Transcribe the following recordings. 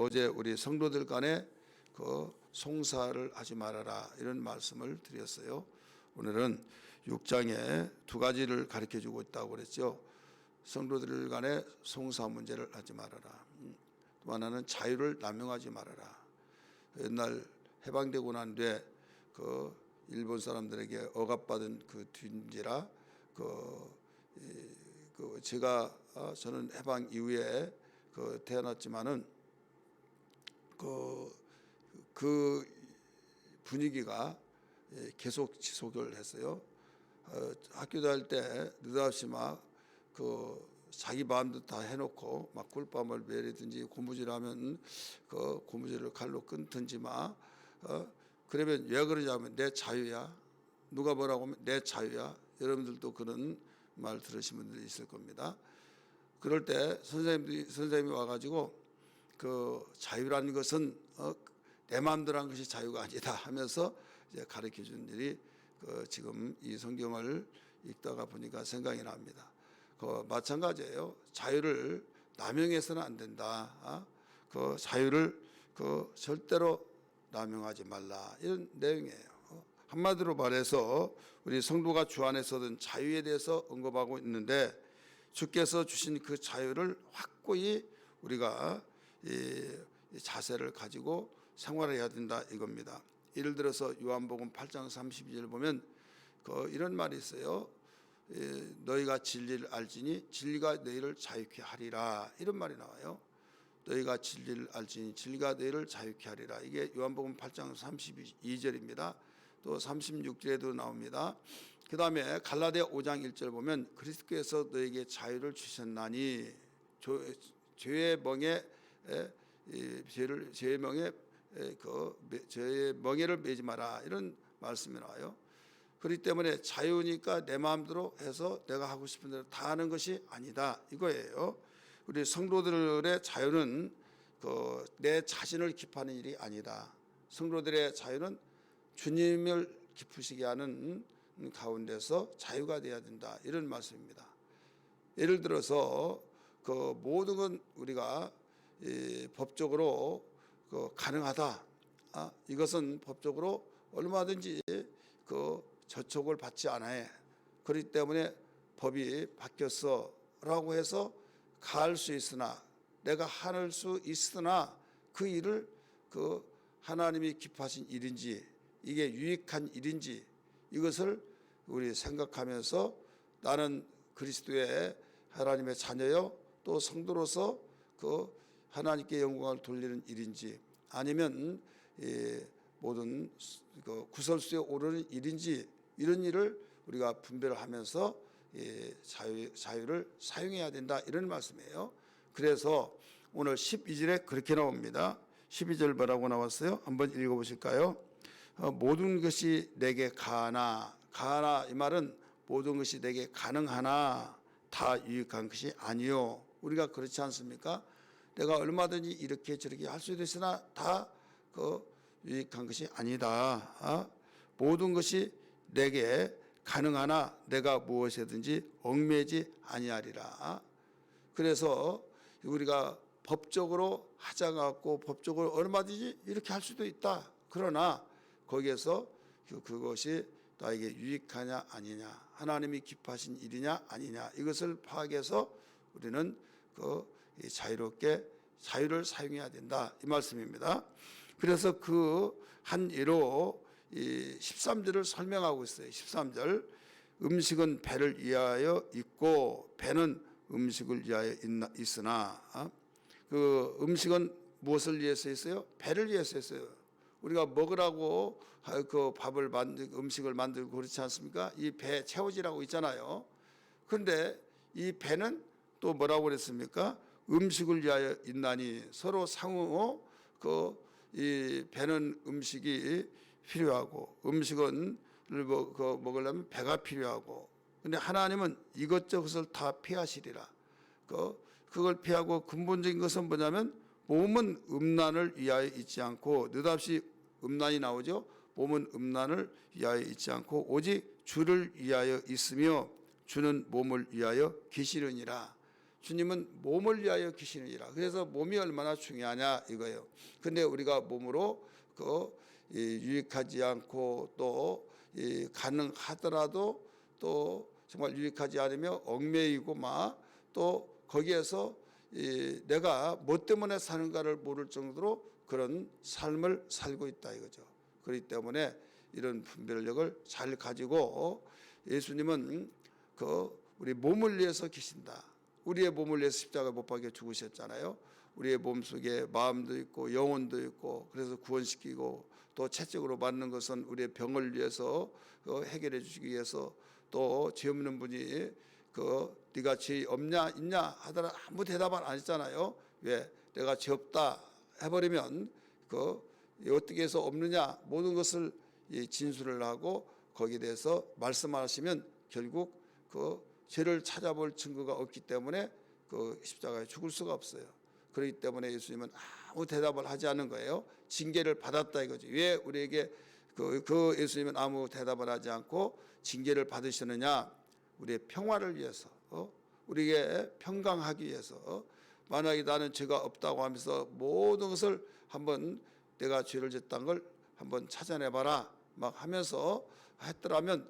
어제 우리 성도들 간에 그 송사를 하지 말아라 이런 말씀을 드렸어요. 오늘은 6장에 두 가지를 가르쳐주고 있다고 그랬죠. 성도들 간에 송사 문제를 하지 말아라. 또 하나는 자유를 남용하지 말아라. 옛날 해방되고 난 뒤에 그 일본 사람들에게 억압받은 그 뒤인지라 저는 해방 이후에 태어났지만은 그 분위기가 계속 지속을 했어요. 학교 다닐 때 느닷없이 자기 마음도 다 해놓고 막 꿀밤을 매리든지 고무줄하면 그 고무줄을 칼로 끊든지 그러면 왜 그러냐면 내 자유야. 누가 뭐라고 하면 내 자유야. 여러분들도 그런 말 들으신 분들이 있을 겁니다. 그럴 때 선생님이 와가지고 그 자유라는 것은 내 마음대로 한 것이 자유가 아니다 하면서 이제 가르쳐 준 일이 지금 이 성경을 읽다가 보니까 생각이 납니다. 마찬가지예요. 자유를 남용해서는 안 된다. 그 자유를 절대로 남용하지 말라 이런 내용이에요. 한마디로 말해서 우리 성도가 주 안에서 얻은 자유에 대해서 언급하고 있는데 주께서 주신 그 자유를 확고히 우리가 이 자세를 가지고 생활해야 된다 이겁니다. 예를 들어서 요한복음 8장 32절 보면 이런 말이 있어요. 너희가 진리를 알지니 진리가 너희를 자유케 하리라 이런 말이 나와요. 너희가 진리를 알지니 진리가 너희를 자유케 하리라. 이게 요한복음 8장 32절입니다. 또 36절에도 나옵니다. 그 다음에 갈라디아 5장 1절 보면 그리스도께서 너에게 자유를 주셨나니 죄의 멍에를 매지 마라 이런 말씀이 나와요. 그렇기 때문에 자유니까 내 마음대로 해서 내가 하고 싶은 대로 다 하는 것이 아니다 이거예요. 우리 성도들의 자유는 내 자신을 기뻐하는 일이 아니다. 성도들의 자유는 주님을 기쁘시게 하는 가운데서 자유가 되어야 된다 이런 말씀입니다. 예를 들어서 모든 건 우리가 법적으로 가능하다. 이것은 법적으로 얼마든지 저촉을 받지 않아야 해. 그렇기 때문에 법이 바뀌었어라고 해서 가할 수 있으나 내가 할 수 있으나 그 일을 하나님이 기뻐하신 일인지 이게 유익한 일인지 이것을 우리 생각하면서 나는 그리스도의 하나님의 자녀요 또 성도로서 하나님께 영광을 돌리는 일인지 아니면 모든 구설수에 오르는 일인지 이런 일을 우리가 분별을 하면서 자유를 사용해야 된다 이런 말씀이에요. 그래서 오늘 12절에 그렇게 나옵니다. 12절 뭐라고 나왔어요? 한번 읽어보실까요? 모든 것이 내게 가하나 이 말은 모든 것이 내게 가능하나 다 유익한 것이 아니요. 우리가 그렇지 않습니까? 내가 얼마든지 이렇게 저렇게 할 수도 있으나 다 유익한 것이 아니다. 모든 것이 내게 가능하나 내가 무엇이든지 얽매지 아니하리라. 그래서 우리가 법적으로 하자가 없고 법적으로 얼마든지 이렇게 할 수도 있다. 그러나 거기에서 그것이 나에게 유익하냐 아니냐 하나님이 기뻐하신 일이냐 아니냐 이것을 파악해서 우리는 자유롭게 자유를 사용해야 된다 이 말씀입니다. 그래서 한 예로 13절을 설명하고 있어요. 13절 음식은 배를 위하여 있고 배는 음식을 위하여 있으나 음식은 무엇을 위해서 있어요? 배를 위해서 있어요. 우리가 먹으라고 음식을 만들고 그렇지 않습니까? 이 배 채워지라고 있잖아요. 그런데 이 배는 또 뭐라고 그랬습니까? 음식을 위하여 있나니 서로 상호 이 배는 음식이 필요하고 음식은 먹으려면 배가 필요하고 근데 하나님은 이것저것을 다 피하시리라. 그걸 피하고 근본적인 것은 뭐냐면 몸은 음란을 위하여 있지 않고 느닷없이 음란이 나오죠. 몸은 음란을 위하여 있지 않고 오직 주를 위하여 있으며 주는 몸을 위하여 계시느니라. 주님은 몸을 위하여 계시느니라. 그래서 몸이 얼마나 중요하냐 이거예요. 근데 우리가 몸으로 유익하지 않고 또 가능하더라도 또 정말 유익하지 않으며 얽매이고 막 또 거기에서 내가 뭐 때문에 사는가를 모를 정도로 그런 삶을 살고 있다 이거죠. 그렇기 때문에 이런 분별력을 잘 가지고 예수님은 우리 몸을 위해서 계신다. 우리의 몸을 위해서 십자가에 못 박혀 죽으셨잖아요. 우리의 몸속에 마음도 있고 영혼도 있고 그래서 구원시키고 또 채찍으로 맞는 것은 우리의 병을 위해서 해결해 주시기 위해서 또 죄 없는 분이 네가 죄 없냐 있냐 하더라 아무 대답을 안 했잖아요. 왜? 내가 죄 없다 해버리면 어떻게 해서 없느냐 모든 것을 진술을 하고 거기에 대해서 말씀하시면 결국 죄를 찾아볼 증거가 없기 때문에 십자가에 죽을 수가 없어요. 그렇기 때문에 예수님은 아무 대답을 하지 않은 거예요. 징계를 받았다 이거죠. 왜 우리에게 예수님은 아무 대답을 하지 않고 징계를 받으시느냐? 우리의 평화를 위해서, 우리에게 평강하기 위해서. 만약에 나는 죄가 없다고 하면서 모든 것을 한번 내가 죄를 졌다는 걸 한번 찾아내봐라 막 하면서 했더라면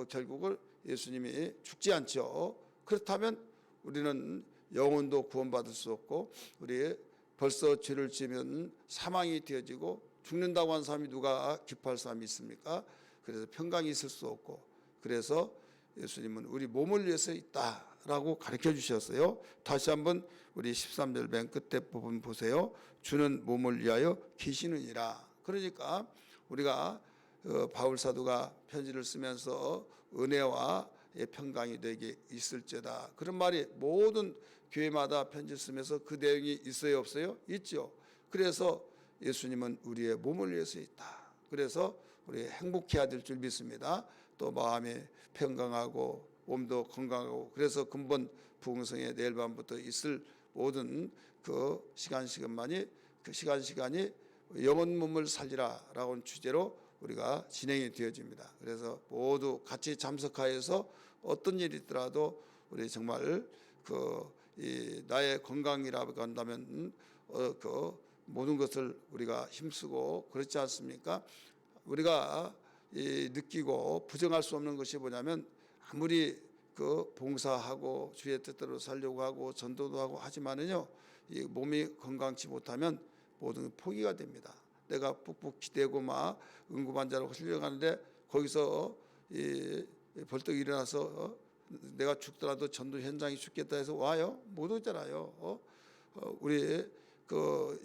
결국은 예수님이 죽지 않죠. 그렇다면 우리는 영혼도 구원받을 수 없고 우리 벌써 죄를 지면 사망이 되어지고 죽는다고 하는 사람이 누가 기뻐할 사람이 있습니까? 그래서 평강이 있을 수 없고 그래서 예수님은 우리 몸을 위해서 있다라고 가르쳐 주셨어요. 다시 한번 우리 13절 맨 끝에 부분 보세요. 주는 몸을 위하여 계시느니라. 그러니까 우리가 바울 사도가 편지를 쓰면서 은혜와 평강이 되게 있을지어다. 그런 말이 모든 교회마다 편지를 쓰면서 그 내용이 있어요 없어요? 있죠. 그래서 예수님은 우리의 몸을 위해서 있다. 그래서 우리 행복해야 될 줄 믿습니다. 또 마음이 평강하고 몸도 건강하고 그래서 근본 부흥성에 내일 밤부터 있을 모든 시간만이 시간이 영혼 몸을 살리라라고 하는 주제로 우리가 진행이 되어집니다. 그래서 모두 같이 참석하여서 어떤 일이 있더라도 우리 정말 나의 건강이라고 한다면 모든 것을 우리가 힘쓰고 그렇지 않습니까? 우리가 느끼고 부정할 수 없는 것이 뭐냐면 아무리 봉사하고 주의 뜻대로 살려고 하고 전도도 하고 하지만은요 이 몸이 건강치 못하면 모든 포기가 됩니다. 내가 푹푹 기대고 막 응급환자로 훌륭하는데 거기서 벌떡 일어나서 내가 죽더라도 전도 현장에 죽겠다 해서 와요? 못 오잖아요. 우리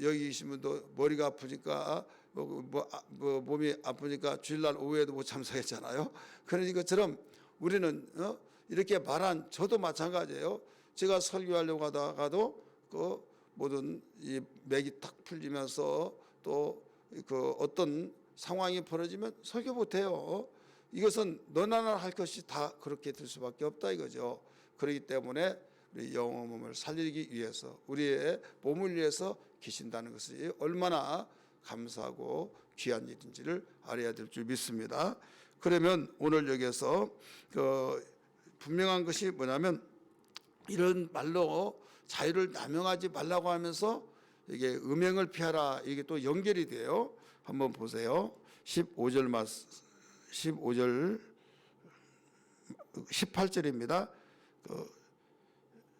여기 계신 분도 머리가 아프니까 몸이 아프니까 주일날 오후에도 못 참석했잖아요. 그러니 것처럼 우리는 이렇게 말한 저도 마찬가지예요. 제가 설교하려고 하다가도 모든 이 맥이 탁 풀리면서 또 어떤 상황이 벌어지면 설교 못해요. 이것은 너나 나나 할 것이 다 그렇게 될 수밖에 없다 이거죠. 그렇기 때문에 우리 영혼 몸을 살리기 위해서 우리의 몸을 위해서 계신다는 것이 얼마나 감사하고 귀한 일인지를 알아야 될 줄 믿습니다. 그러면 오늘 여기에서 분명한 것이 뭐냐면 이런 말로 자유를 남용하지 말라고 하면서 이게 음행을 피하라 이게 또 연결이 돼요. 한번 보세요. 15절 18절입니다.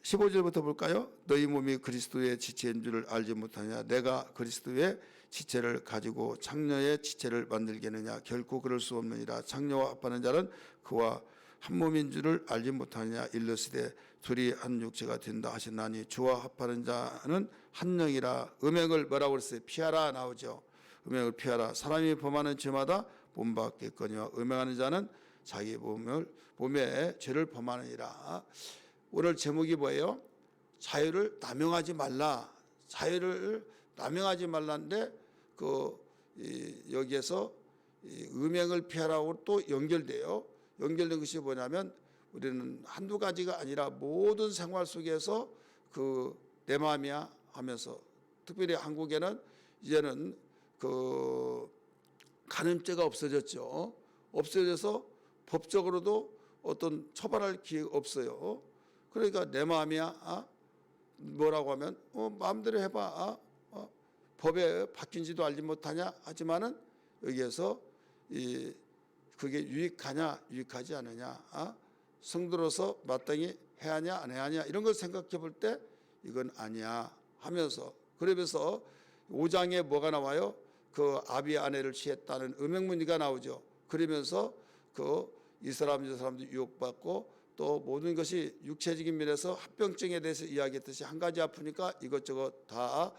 15절부터 볼까요? 너희 몸이 그리스도의 지체인 줄을 알지 못하냐? 내가 그리스도의 지체를 가지고 장녀의 지체를 만들겠느냐? 결코 그럴 수 없느니라. 장녀와 합하는 자는 그와 한 몸인 줄을 알지 못하느냐? 일러스되 둘이 한 육체가 된다 하셨나니 주와 합하는 자는 한 영이라. 음행을 뭐라고 그랬어요? 피하라 나오죠. 음행을 피하라. 사람이 범하는 죄마다 본받겠거니와 음행하는 자는 자기 몸에 죄를 범하느니라. 오늘 제목이 뭐예요? 자유를 남용하지 말라. 자유를 남용하지 말라는데 여기에서 음행을 피하라고 또 연결돼요. 연결된 것이 뭐냐면 우리는 한두 가지가 아니라 모든 생활 속에서 내 마음이야 하면서 특별히 한국에는 이제는 간음죄가 없어졌죠. 없어져서 법적으로도 어떤 처벌할 기회가 없어요. 그러니까 내 마음이야 뭐라고 하면 마음대로 해봐. 법에 바뀐지도 알지 못하냐 하지만은 여기에서 그게 유익하냐 유익하지 않느냐, 성도로서 마땅히 해야 하냐 안 해야 하냐 이런 걸 생각해 볼 때 이건 아니야 하면서, 그러면서 5장에 뭐가 나와요? 그 아비의 아내를 취했다는 음행문의가 나오죠. 그러면서 이 사람 저 사람도 유혹받고 또 모든 것이 육체적인 면에서 합병증에 대해서 이야기했듯이 한 가지 아프니까 이것저것 다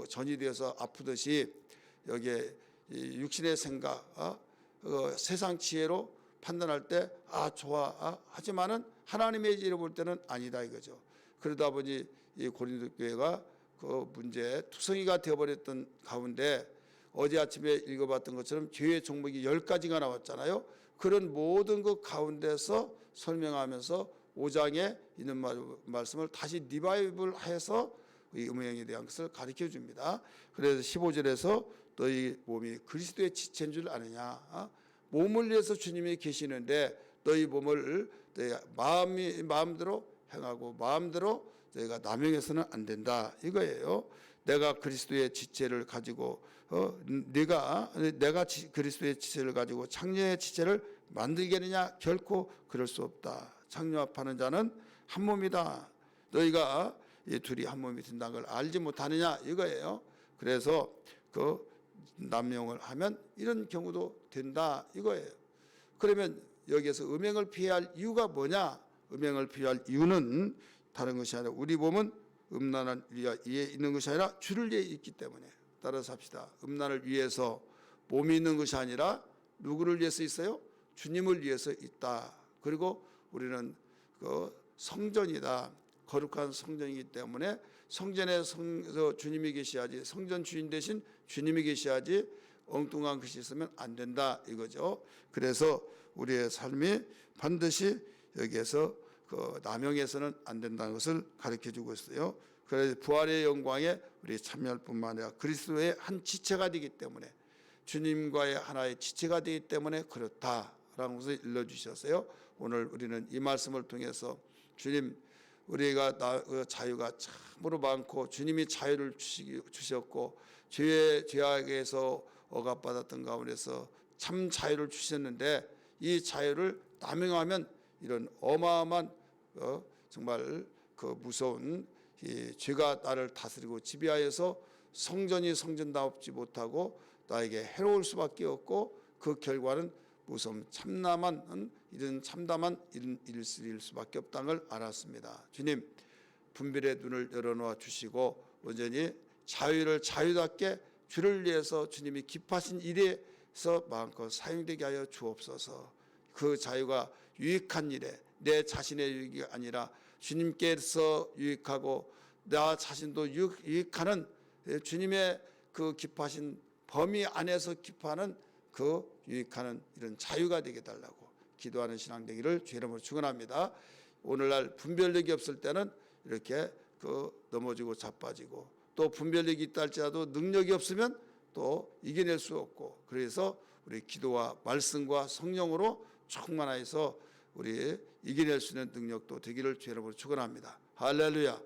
전이되어서 아프듯이 여기에 육신의 생각, 세상 지혜로 판단할 때 좋아, 하지만은 하나님의 지혜로 볼 때는 아니다 이거죠. 그러다 보니 이 고린도 교회가 그 문제에 투성이가 되어버렸던 가운데 어제 아침에 읽어봤던 것처럼 교회 종목이 10가지가 나왔잖아요. 그런 모든 것 가운데서 설명하면서 5장에 있는 말씀을 다시 리바이벌해서 이 음행에 대한 것을 가르쳐 줍니다. 그래서 15절에서 너희 몸이 그리스도의 지체인 줄 아느냐, 몸을 위해서 주님이 계시는데 너희 몸을 마음대로 행하고 마음대로 너희가 남용해서는 안 된다 이거예요. 내가 그리스도의 지체를 가지고 내가 그리스도의 지체를 가지고 창녀의 지체를 만들겠느냐? 결코 그럴 수 없다. 창녀합하는 자는 한 몸이다. 너희가 이 둘이 한 몸이 된다는 걸 알지 못하느냐 이거예요. 그래서 그 남용을 하면 이런 경우도 된다 이거예요. 그러면 여기에서 음행을 피해야 할 이유가 뭐냐? 음행을 피할 이유는 다른 것이 아니라 우리 몸은 음란을 위해 있는 것이 아니라 주를 위해 있기 때문에. 따라서 합시다. 음란을 위해서 몸이 있는 것이 아니라 누구를 위해서 있어요? 주님을 위해서 있다. 그리고 우리는 그 성전이다. 거룩한 성전이기 때문에 성전에 주님이 계셔야지, 성전 주인 대신 주님이 계셔야지 엉뚱한 것이 있으면 안 된다 이거죠. 그래서 우리의 삶이 반드시 여기에서 남용해서는 안 된다는 것을 가르쳐주고 있어요. 그래서 부활의 영광에 우리 참여할 뿐만 아니라 그리스도의 한 지체가 되기 때문에, 주님과의 하나의 지체가 되기 때문에 그렇다라는 것을 일러주셨어요. 오늘 우리는 이 말씀을 통해서 주님, 우리가 자유가 참으로 많고 주님이 자유를 주셨고 죄악에서 억압받았던 가운데서 참 자유를 주셨는데 이 자유를 남용하면 이런 어마어마한 정말 그 무서운 이 죄가 나를 다스리고 지배하여서 성전이 성전답지 못하고 나에게 해로울 수밖에 없고 그 결과는 무서운 참담한 일일 수밖에 없다는 걸 알았습니다. 주님, 분별의 눈을 열어놓아 주시고 온전히 자유를 자유답게 주를 위해서 주님이 기뻐하신 일에서 마음껏 사용되게 하여 주옵소서. 그 자유가 유익한 일에 내 자신의 유익이 아니라 주님께서 유익하고 나 자신도 유익하는 주님의 그 기뻐하신 범위 안에서 기뻐하는 그 유익하는 이런 자유가 되게 달라고 기도하는 신앙 되기를 주의 이름으로 축원합니다. 오늘날 분별력이 없을 때는 이렇게 넘어지고 자빠지고, 또 분별력이 있다 할지라도 능력이 없으면 또 이겨낼 수 없고, 그래서 우리 기도와 말씀과 성령으로 충만하여서 우리 이겨낼 수 있는 능력도 되기를 주의 이름으로 축원합니다. 할렐루야.